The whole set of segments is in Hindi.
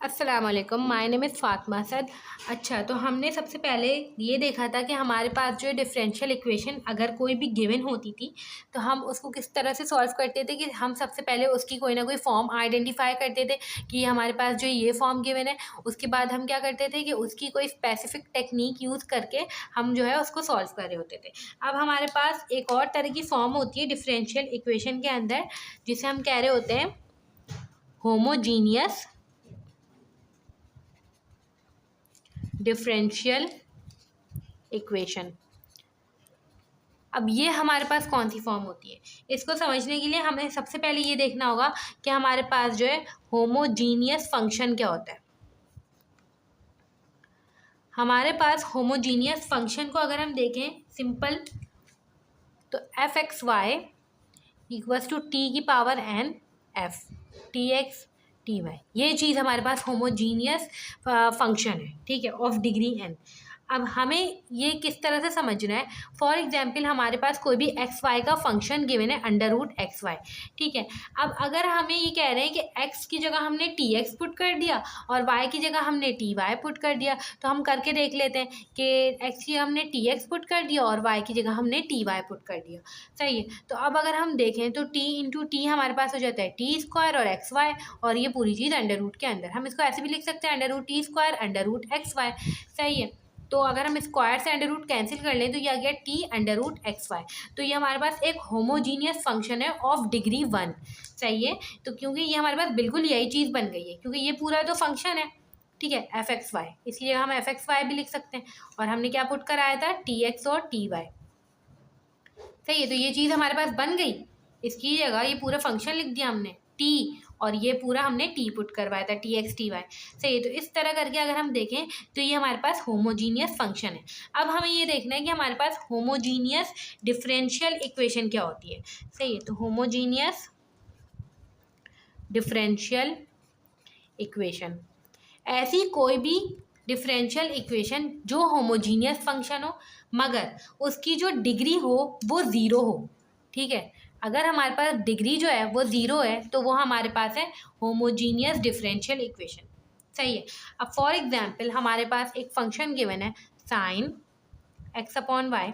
अस्सलाम वालेकुम, my name is Fatima Asad. अच्छा, तो हमने सबसे पहले ये देखा था कि हमारे पास जो है डिफरेंशियल इक्वेशन अगर कोई भी गिवन होती थी तो हम उसको किस तरह से सॉल्व करते थे कि हम सबसे पहले उसकी कोई ना कोई फॉर्म आइडेंटिफाई करते थे कि हमारे पास जो ये फॉर्म गिवन है। उसके बाद हम क्या करते थे कि उसकी कोई स्पेसिफिक टेक्निक यूज़ करके हम जो है उसको सॉल्व कर रहे होते थे। अब हमारे पास एक और तरह की फॉर्म होती है डिफरेंशियल इक्वेशन के अंदर, जिसे हम कह रहे होते हैं होमोजीनियस डिफरेंशियल इक्वेशन। अब ये हमारे पास कौन सी फॉर्म होती है, इसको समझने के लिए हमें सबसे पहले ये देखना होगा कि हमारे पास जो है होमोजीनियस फंक्शन क्या होता है। हमारे पास होमोजीनियस फंक्शन को अगर हम देखें सिंपल, तो F X Y equals to T की power N F T X T Y, ये चीज़ हमारे पास होमोजीनियस फंक्शन है, ठीक है, ऑफ डिग्री एन। अब हमें ये किस तरह से समझना है। फॉर एग्जांपल हमारे पास कोई भी एक्स वाई का फंक्शन गिवन है अंडर रूट एक्स वाई, ठीक है। अब अगर हमें ये कह रहे हैं कि एक्स की जगह हमने टी एक्स पुट कर दिया और वाई की जगह हमने टी वाई पुट कर दिया, तो हम करके देख लेते हैं कि एक्स की हमने टी एक्स पुट कर दिया और वाई की जगह हमने टी वाई पुट कर दिया, सही है। तो अब अगर हम देखें तो टी इंटू टी हमारे पास हो जाता है टी स्क्वायर और एक्स वाई, और ये पूरी चीज़ अंडर रूट के अंदर। हम इसको ऐसे भी लिख सकते हैं under root T square under root X Y, सही है। तो अगर हम स्क्वायर से अंडर रूट कैंसिल कर लें तो ये आ गया T under root X Y. तो ये हमारे पास एक होमोजीनियस फंक्शन है ऑफ डिग्री 1, सही है। तो क्योंकि ये हमारे पास बिल्कुल यही चीज़ बन गई है, क्योंकि ये पूरा तो फंक्शन है, ठीक है, एफ एक्स वाई, इसलिए हम एफ एक्स वाई भी लिख सकते हैं। और हमने क्या पुट कराया था, टी एक्स और टी वाई, सही है। तो ये चीज़ हमारे पास बन गई, इसकी जगह ये पूरा फंक्शन लिख दिया हमने टी, और ये पूरा हमने टी पुट करवाया था टी एक्स टी वाई, सही है। तो इस तरह करके अगर हम देखें तो ये हमारे पास होमोजीनियस फंक्शन है। अब हमें ये देखना है कि हमारे पास होमोजीनियस डिफरेंशियल इक्वेशन क्या होती है, सही है। तो होमोजीनियस डिफरेंशियल इक्वेशन, ऐसी कोई भी डिफरेंशियल इक्वेशन जो होमोजीनियस फंक्शन हो मगर उसकी जो डिग्री हो वो ज़ीरो हो, ठीक है। अगर हमारे पास डिग्री जो है वो ज़ीरो है तो वो हमारे पास है होमोजीनियस डिफरेंशियल इक्वेशन, सही है। अब फॉर एग्जांपल हमारे पास एक फंक्शन गिवन है साइन एक्स अपॉन वाई,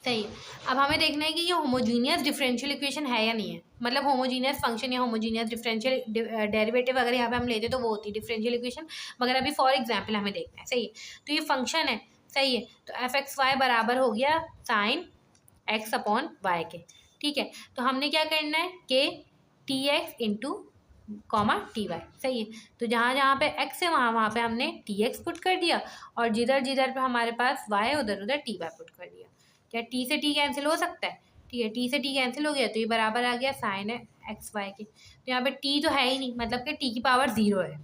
सही है। अब हमें देखना है कि ये होमोजीनियस डिफरेंशियल इक्वेशन है या नहीं है, मतलब होमोजीनियस फंक्शन या होमोजीनियस डिफरेंशियल डेरिवेटिव अगर यहाँ पे हम लेते तो वो होती है डिफरेंशियल इक्वेशन, मगर अभी फॉर एग्जांपल हमें देखना है, सही है। तो ये फंक्शन है, सही है। तो एफ एक्स वाई बराबर हो गया साइन एक्स अपॉन वाई के, ठीक है। तो हमने क्या करना है कि T X into comma T Y, सही है। तो जहाँ जहाँ पे एक्स है वहाँ वहाँ पे हमने टी एक्स पुट कर दिया, और जिधर जिधर पे हमारे पास वाई है उधर उधर टी वाई पुट कर दिया। क्या टी से टी कैंसिल हो सकता है, ठीक है, टी से टी कैंसिल हो गया तो ये बराबर आ गया साइन है एक्स वाई के। तो यहाँ पे टी तो है ही नहीं, मतलब कि टी की पावर ज़ीरो है,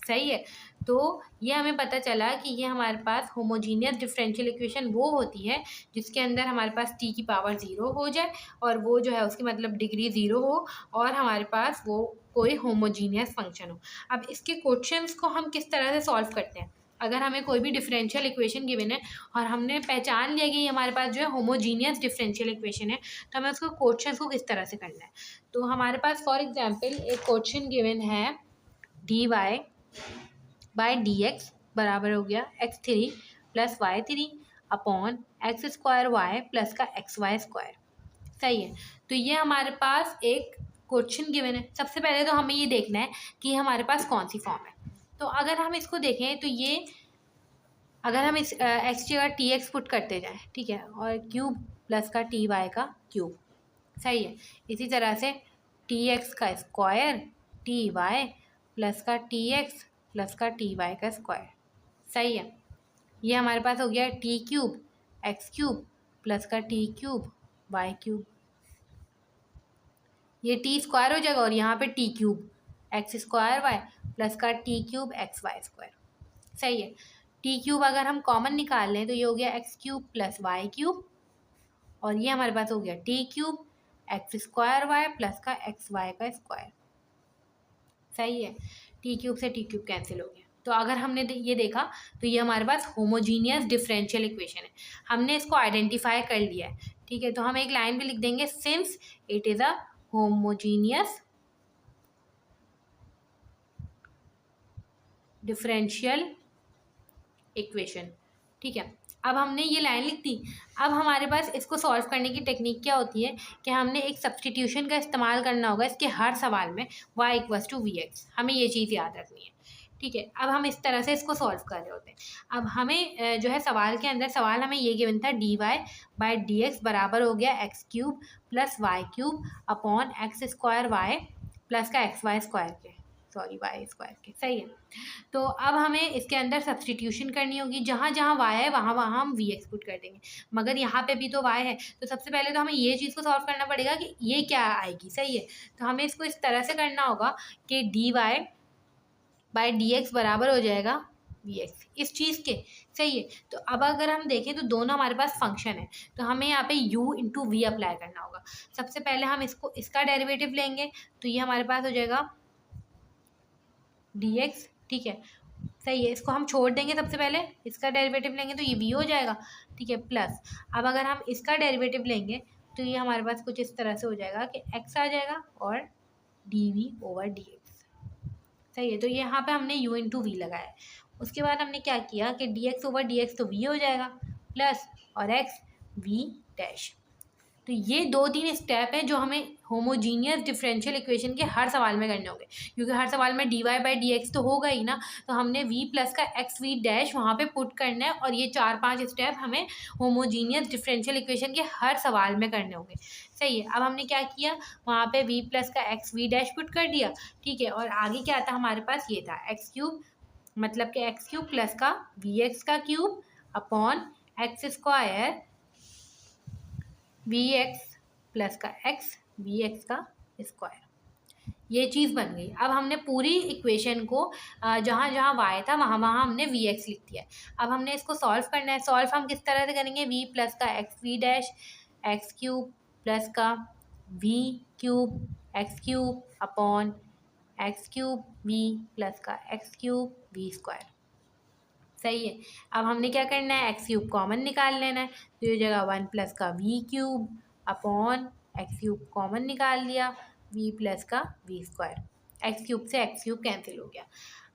सही है। तो ये हमें पता चला कि ये हमारे पास होमोजीनियस डिफरेंशियल इक्वेशन वो होती है जिसके अंदर हमारे पास टी की पावर ज़ीरो हो जाए और वो जो है उसकी मतलब डिग्री ज़ीरो हो और हमारे पास वो कोई होमोजीनियस फंक्शन हो। अब इसके क्वेश्चंस को हम किस तरह से सॉल्व करते हैं। अगर हमें कोई भी डिफरेंशियल इक्वेशन गिवन है और हमने पहचान लिया कि हमारे पास जो है होमोजीनियस डिफरेंशियल इक्वेशन है, तो हमें उसको क्वेश्चंस को किस तरह से करना है। तो हमारे पास फॉर एग्जांपल एक क्वेश्चन गिवन है D Y by D X बराबर हो गया X three plus Y three upon X square Y plus का एक्स वाई स्क्वायर, सही है। तो ये हमारे पास एक क्वेश्चन गिवन है। सबसे पहले तो हमें ये देखना है कि हमारे पास कौन सी फॉर्म है। तो अगर हम इसको देखें तो ये अगर हम इस एक्स की जगह टी एक्स पुट करते जाएं, ठीक है, और क्यूब प्लस का टी वाई का क्यूब, सही है। इसी तरह से टी एक्स का स्क्वायर टी वाई प्लस का टी एक्स प्लस का टी वाई का स्क्वायर, सही है। ये हमारे पास हो गया T cube X cube plus का टी क्यूब वाई क्यूब, ये टी स्क्वायर हो जाएगा और यहाँ पे T cube X square Y plus का T cube X Y square, सही है। टी क्यूब अगर हम कॉमन निकाल लें तो ये हो गया X cube plus Y cube, और ये हमारे पास हो गया T cube X square Y plus का एक्स वाई का स्क्वायर, सही है। टी क्यूब से टी क्यूब कैंसिल हो गया। तो अगर हमने ये देखा तो ये हमारे पास होमोजीनियस डिफरेंशियल इक्वेशन है, हमने इसको आइडेंटिफाई कर लिया है, ठीक है। तो हम एक लाइन भी लिख देंगे since it is a homogeneous differential equation. ठीक है, अब हमने ये लाइन लिख दी। अब हमारे पास इसको सॉल्व करने की टेक्निक क्या होती है कि हमने एक सब्स्टिट्यूशन का इस्तेमाल करना होगा इसके हर सवाल में, y=vx, हमें ये चीज़ याद रखनी है। ठीक है, अब हम इस तरह से इसको सॉल्व कर रहे होते हैं। अब हमें जो है सवाल के अंदर सवाल हमें ये गिवन था dy/dx बराबर हो गया x³ + y³ upon x² y plus का xy² के, सॉरी y² के, सही है। तो अब हमें इसके अंदर सब्स्टिट्यूशन करनी होगी, जहाँ जहाँ y है वहाँ वहाँ हम vx पुट कर देंगे, मगर यहाँ पे भी तो y है, तो सबसे पहले तो हमें ये चीज़ को सॉल्व करना पड़ेगा कि ये क्या आएगी, सही है। तो हमें इसको इस तरह से करना होगा कि dy/dx बराबर हो जाएगा vx, इस चीज़ के, सही है। तो अब अगर हम देखें तो दोनों हमारे पास फंक्शन है, तो हमें यहाँ पे u × v अप्लाई करना होगा। सबसे पहले हम इसका डेरिवेटिव लेंगे, तो ये हमारे पास हो जाएगा dx, ठीक है, सही है। इसको हम छोड़ देंगे, सबसे पहले इसका डेरिवेटिव लेंगे तो ये v हो जाएगा, ठीक है, प्लस अब अगर हम इसका डेरिवेटिव लेंगे तो ये हमारे पास कुछ इस तरह से हो जाएगा कि x आ जाएगा और dv/dx, सही है। तो यहाँ पे हमने u × v लगाया है। उसके बाद हमने क्या किया कि dx/dx तो v हो जाएगा प्लस और x v'। तो ये 2-3 स्टेप हैं जो हमें होमोजीनियस डिफरेंशियल इक्वेशन के हर सवाल में करने होंगे, क्योंकि हर सवाल में dy/dx तो होगा ही ना, तो हमने v प्लस का x v' वहाँ पे पुट करना है, और ये 4-5 स्टेप हमें होमोजीनियस डिफरेंशियल इक्वेशन के हर सवाल में करने होंगे, सही है। अब हमने क्या किया, वहाँ पे v प्लस का x v' पुट कर दिया, ठीक है, और आगे क्या था हमारे पास, ये था x³ मतलब कि x³ प्लस का vx³ upon x² vx plus का x vx², ये चीज़ बन गई। अब हमने पूरी इक्वेशन को जहाँ जहाँ y था वहाँ वहाँ हमने vx लिख दिया है। अब हमने इसको सॉल्व करना है। सॉल्व हम किस तरह से करेंगे, v प्लस का x v' x³ प्लस का v³ x³ upon x³ v plus का x³ v², सही है। अब हमने क्या करना है, x³ कॉमन निकाल लेना है, तो ये जगह 1 प्लस का v³ अपॉन x³ कॉमन निकाल लिया, v प्लस का v², x³ से x³ कैंसिल हो गया।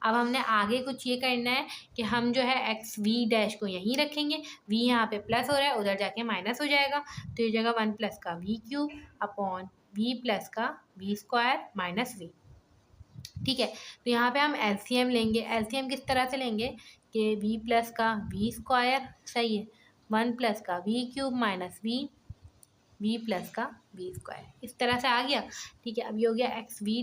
अब हमने आगे कुछ ये करना है कि हम जो है x v' को यहीं रखेंगे, v यहाँ पे प्लस हो रहा है, उधर जाके माइनस हो जाएगा, तो ये जगह 1 प्लस का v³ अपॉन v प्लस का v² माइनस v, ठीक है। तो यहाँ पे हम एलसीएम लेंगे। एलसीएम किस तरह से लेंगे कि v प्लस का v², सही है, 1 प्लस का v³ माइनस v प्लस का v², इस तरह से आ गया, ठीक है। अब ये हो गया x v'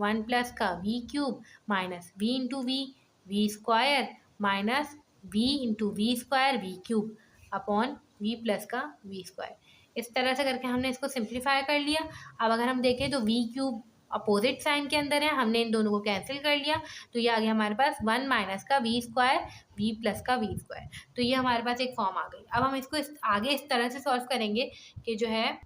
1 प्लस का v³ minus v × v² minus v × v² v³ upon v plus का v², इस तरह से करके हमने इसको सिंप्लीफाई कर लिया। अब अगर हम देखें तो v³ अपोजिट साइन के अंदर है, हमने इन दोनों को कैंसिल कर लिया, तो ये आ गया हमारे पास 1 माइनस का v² v प्लस का v², तो ये हमारे पास एक फॉर्म आ गई। अब हम इसको आगे इस तरह से सॉल्व करेंगे कि जो है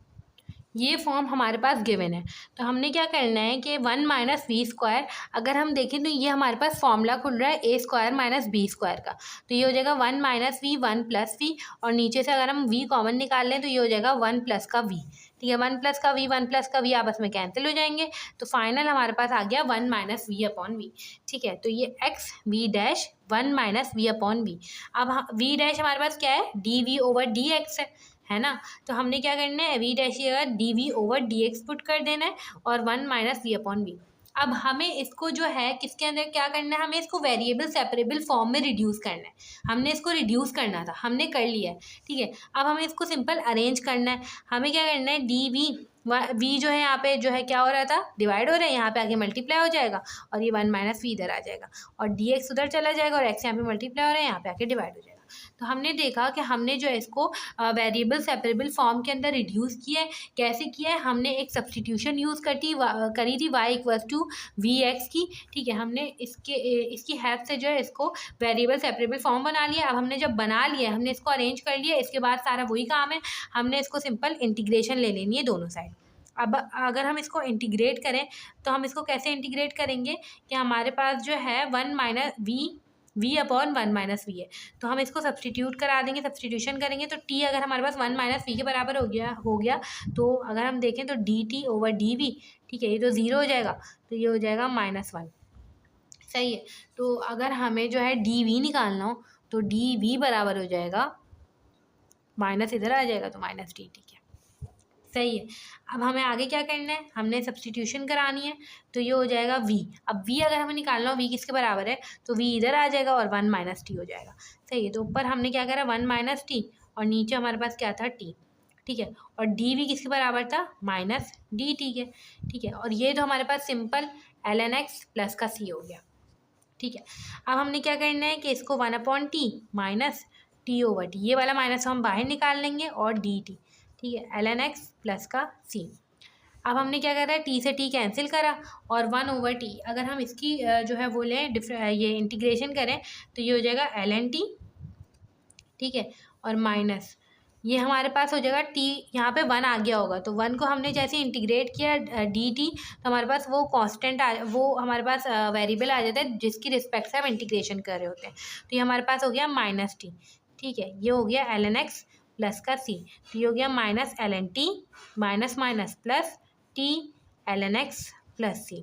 ये फॉर्म हमारे पास गिवन है, तो हमने क्या करना है कि 1 माइनस v², अगर हम देखें तो ये हमारे पास फॉर्मूला खुल रहा है a² माइनस b² का, तो ये हो जाएगा 1 माइनस v 1 प्लस v, और नीचे से अगर हम v कॉमन निकाल लें तो ये हो जाएगा 1 प्लस का v, ठीक है। 1 प्लस का v 1 प्लस का v आपस में कैंसिल हो जाएंगे, तो फाइनल हमारे पास आ गया 1 माइनस v अपॉन v, ठीक है। तो ये x v' 1 minus v upon v। अब v' हमारे पास क्या है, dv/dx है ना, तो हमने क्या करना है, v' की जगह dv/dx पुट कर देना है और 1 माइनस v अपॉन v। अब हमें इसको जो है किसके अंदर क्या करना है, हमें इसको वेरिएबल सेपरेबल फॉर्म में रिड्यूस करना है। हमने इसको रिड्यूस करना था, हमने कर लिया है, ठीक है। अब हमें इसको सिंपल अरेंज करना है। हमें क्या करना है, v जो है यहाँ पे जो है क्या हो रहा था, डिवाइड हो रहा है, यहाँ पे आगे मल्टीप्लाई हो जाएगा और ये 1 माइनस v इधर आ जाएगा, और dx उधर चला जाएगा और x यहाँ पे मल्टीप्लाई हो रहा है, यहाँ पे आके डिवाइड हो जाएगा। तो हमने देखा कि हमने जो है इसको वेरिएबल सेपरेबल फॉर्म के अंदर रिड्यूस किया है। कैसे किया है, हमने एक सब्स्टिट्यूशन यूज़ करी थी y = vx की, ठीक है। हमने इसकी हेल्प से जो है इसको वेरिएबल सेपरेबल फॉर्म बना लिया। अब हमने जब बना लिया, हमने इसको अरेंज कर लिया, इसके बाद सारा वही काम है, हमने इसको सिंपल इंटीग्रेशन ले लेनी है दोनों साइड। अब अगर हम इसको इंटीग्रेट करें तो हम इसको कैसे इंटीग्रेट करेंगे कि हमारे पास जो है 1 minus v upon 1 minus v है, तो हम इसको सब्सटीट्यूट करा देंगे, सब्सटीट्यूशन करेंगे तो t अगर हमारे पास 1 माइनस v के बराबर हो गया, तो अगर हम देखें तो dt/dv, ठीक है, ये तो 0 हो जाएगा, तो ये हो जाएगा -1, सही है। तो अगर हमें जो है डी वी निकालना हो तो डी वी बराबर हो जाएगा, माइनस इधर आ जाएगा तो माइनस डी टी। सही है। अब हमें आगे क्या करना है, हमने सब्सटीट्यूशन करानी है, तो ये हो जाएगा v। अब v अगर हमें निकालना हो v किसके बराबर है, तो v इधर आ जाएगा और 1 माइनस टी हो जाएगा। सही है। तो ऊपर हमने क्या करा 1 माइनस टी और नीचे हमारे पास क्या था t। ठीक है। और डी वी किसके बराबर था, माइनस डी टी के। ठीक है। और ये तो हमारे पास सिंपल ln x प्लस का c हो गया। ठीक है। अब हमने क्या करना है कि इसको 1/t माइनस t/t, ये वाला माइनस हम बाहर निकाल लेंगे और dt। ठीक है। ln x प्लस का c। अब हमने क्या करा है, t से t कैंसिल करा और 1/t अगर हम इसकी जो है वो लें ये इंटीग्रेशन करें तो ये हो जाएगा ln t। ठीक है। और माइनस ये हमारे पास हो जाएगा t, यहाँ पे 1 आ गया होगा तो 1 को हमने जैसे इंटीग्रेट किया डी टी, तो हमारे पास वो कांस्टेंट वो हमारे पास वेरिएबल आ जाता है जिसकी रिस्पेक्ट से हम इंटीग्रेशन कर रहे होते हैं। तो ये हमारे पास हो गया माइनस टी। ठीक है। ये हो गया ln x प्लस का c, तो ये हो गया minus ln t minus minus plus t ln x plus c।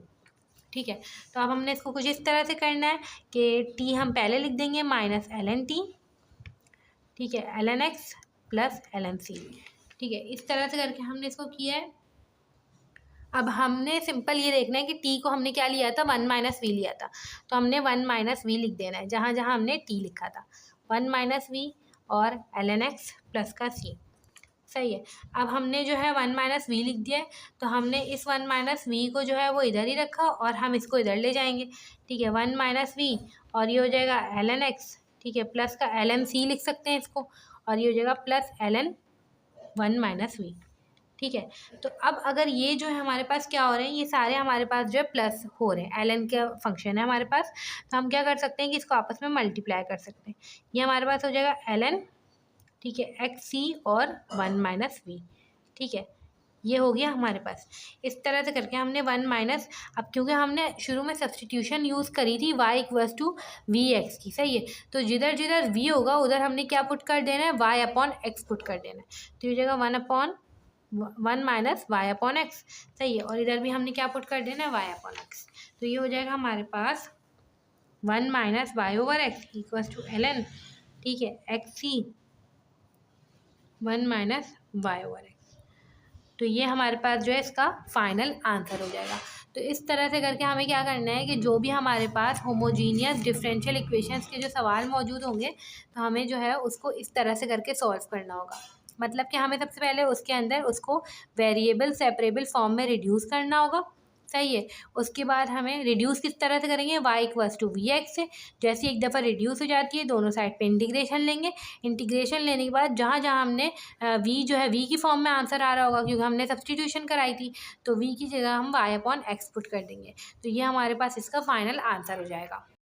ठीक है। तो अब हमने इसको कुछ इस तरह से करना है कि t हम पहले लिख देंगे माइनस ln t। ठीक है। ln x plus ln c। ठीक है। इस तरह से करके हमने इसको किया है। अब हमने सिंपल ये देखना है कि t को हमने क्या लिया था, 1 माइनस वी लिया था, तो हमने 1 माइनस वी लिख देना है जहाँ जहाँ हमने t लिखा था, 1 माइनस वी और ln x प्लस का c। सही है। अब हमने जो है 1 माइनस वी लिख दिया है, तो हमने इस 1 माइनस वी को जो है वो इधर ही रखा और हम इसको इधर ले जाएंगे। ठीक है। 1 माइनस वी और ये हो जाएगा ln x। ठीक है। प्लस का ln c लिख सकते हैं इसको, और ये हो जाएगा प्लस ln 1 माइनस वी। ठीक है। तो अब अगर ये जो है हमारे पास क्या हो रहे हैं, ये सारे हमारे पास जो है प्लस हो रहे हैं, ln का फंक्शन है हमारे पास, तो हम क्या कर सकते हैं कि इसको आपस में मल्टीप्लाई कर सकते हैं। ये हमारे पास हो जाएगा ln, ठीक है, एक्स सी और 1 माइनस वी। ठीक है। ये हो गया हमारे पास। इस तरह से करके हमने 1 माइनस, अब क्योंकि हमने शुरू में सब्सटीट्यूशन यूज़ करी थी y equals to V X की, सही है, तो जिधर जिधर v होगा उधर हमने क्या पुट कर देना है, y अपॉन x पुट कर देना है। तो ये हो जाएगा 1 माइनस वाई अपॉन एक्स। सही है। और इधर भी हमने क्या पुट कर देना है, y अपॉन एक्स। तो ये हो जाएगा हमारे पास 1 minus Y over X equals to ln, ठीक है, X C 1 minus Y over X. तो ये हमारे पास जो है इसका फाइनल आंसर हो जाएगा। तो इस तरह से करके हमें क्या करना है कि जो भी हमारे पास होमोजीनियस डिफरेंशियल इक्वेशंस के जो सवाल मौजूद होंगे तो हमें जो है उसको इस तरह से करके सॉल्व करना होगा। मतलब कि हमें सबसे पहले उसके अंदर उसको वेरिएबल सेपरेबल फॉर्म में रिड्यूस करना होगा। सही है। उसके बाद हमें रिड्यूस किस तरह से करेंगे, y equals to V X से, जैसे एक दफ़ा रिड्यूस हो जाती है दोनों साइड पे इंटीग्रेशन लेंगे। इंटीग्रेशन लेने के बाद जहाँ जहाँ हमने v जो है v की फॉर्म में आंसर आ रहा होगा क्योंकि हमने सब्सटीट्यूशन कराई थी, तो v की जगह हम y अपॉन एक्स पुट कर देंगे। तो ये हमारे पास इसका फाइनल आंसर हो जाएगा।